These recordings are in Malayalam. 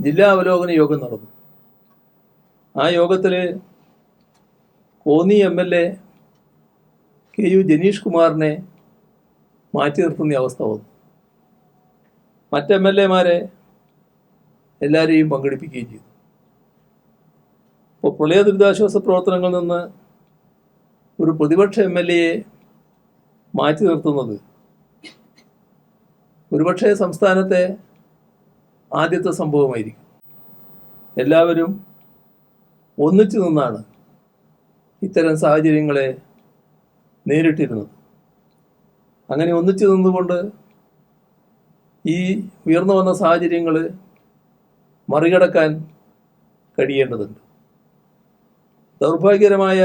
ജില്ലാ അവലോകന യോഗം നടന്നു. ആ യോഗത്തിൽ കോന്നി MLA KU ജനീഷ് കുമാറിനെ മാറ്റി നിർത്തുന്ന അവസ്ഥ വന്നു. മറ്റ് MLA-മാരെ എല്ലാവരെയും പങ്കെടുപ്പിക്കുകയും ചെയ്തു. ഇപ്പോൾ പ്രളയ ദുരിതാശ്വാസ പ്രവർത്തനങ്ങളിൽ നിന്ന് ഒരു പ്രതിപക്ഷ MLA-യെ മാറ്റി നിർത്തുന്നത് ഒരുപക്ഷെ സംസ്ഥാനത്തെ ആദ്യത്തെ സംഭവമായിരിക്കും. എല്ലാവരും ഒന്നിച്ചു നിന്നാണ് ഇത്തരം സാഹചര്യങ്ങളെ നേരിട്ടിരുന്നത്. അങ്ങനെ ഒന്നിച്ചു നിന്നുകൊണ്ട് ഈ ഉയർന്നു വന്ന സാഹചര്യങ്ങൾ മറികടക്കാൻ കഴിയേണ്ടതുണ്ട്. ദൗർഭാഗ്യകരമായ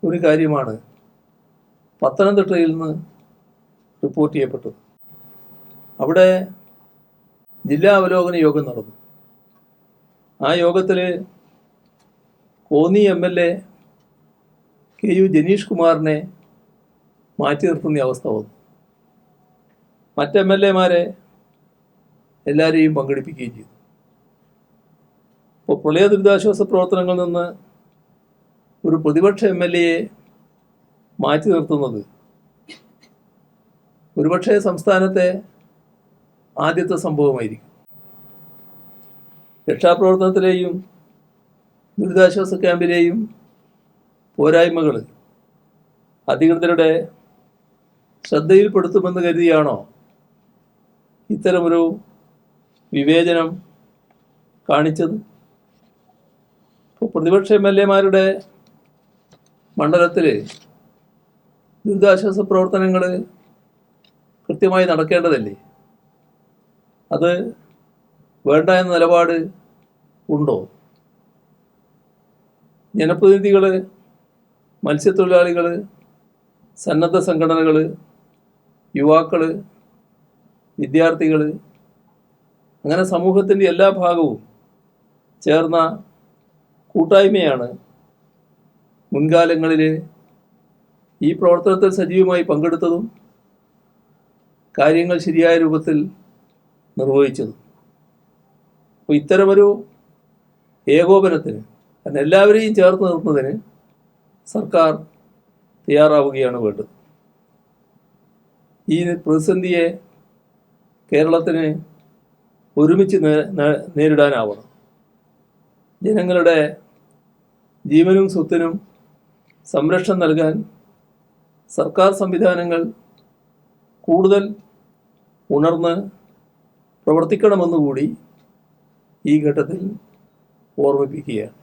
ഒരു കാര്യമാണ് പത്തനംതിട്ടയിൽ നിന്ന് റിപ്പോർട്ട് ചെയ്യപ്പെട്ടത്. അവിടെ ജില്ലാ അവലോകന യോഗം നടന്നു. ആ യോഗത്തിൽ കോന്നി MLA KU ജനീഷ് കുമാറിനെ മാറ്റി നിർത്തുന്ന അവസ്ഥ വന്നു. മറ്റ് MLA-മാരെ എല്ലാവരെയും പങ്കെടുപ്പിക്കുകയും ചെയ്തു. ഇപ്പോൾ പ്രളയ ദുരിതാശ്വാസ പ്രവർത്തനങ്ങളിൽ നിന്ന് ഒരു പ്രതിപക്ഷ MLA-യെ മാറ്റി നിർത്തുന്നത് ഒരുപക്ഷെ സംസ്ഥാനത്തെ ആദ്യത്തെ സംഭവമായിരിക്കും. രക്ഷാപ്രവർത്തനത്തിലെയും ദുരിതാശ്വാസ ക്യാമ്പിലെയും പോരായ്മകൾ അധികൃതരുടെ ശ്രദ്ധയിൽപ്പെടുത്തുമെന്ന് കരുതിയാണോ ഇത്തരമൊരു വിവേചനം കാണിച്ചത്? ഇപ്പോൾ പ്രതിപക്ഷ MLA-മാരുടെ മണ്ഡലത്തിൽ ദുരിതാശ്വാസ പ്രവർത്തനങ്ങൾ കൃത്യമായി നടക്കേണ്ടതല്ലേ? അത് വേണ്ട എന്ന നിലപാട് ഉണ്ടോ? ജനപ്രതിനിധികൾ, മത്സ്യത്തൊഴിലാളികൾ, സന്നദ്ധ സംഘടനകൾ, യുവാക്കൾ, വിദ്യാർത്ഥികൾ, അങ്ങനെ സമൂഹത്തിൻ്റെ എല്ലാ ഭാഗവും ചേർന്ന കൂട്ടായ്മയാണ് മുൻകാലങ്ങളിൽ ഈ പ്രവർത്തനത്തിൽ സജീവമായി പങ്കെടുത്തതും കാര്യങ്ങൾ ശരിയായ രൂപത്തിൽ നിർവഹിച്ചതും. അപ്പോൾ ഇത്തരമൊരു ഏകോപനത്തിന്, കാരണം എല്ലാവരെയും ചേർത്ത് നിർത്തുന്നതിന് സർക്കാർ തയ്യാറാവുകയാണ് വേണ്ടത്. ഈ പ്രതിസന്ധിയെ കേരളത്തിന് ഒരുമിച്ച് നേരിടാനാവണം. ജനങ്ങളുടെ ജീവനും സ്വത്തിനും സംരക്ഷണം നൽകാൻ സർക്കാർ സംവിധാനങ്ങൾ കൂടുതൽ ഉണർന്ന് പ്രവർത്തിക്കണമെന്നുകൂടി ഈ ഘട്ടത്തിൽ ഓർമ്മിപ്പിക്കുകയാണ്.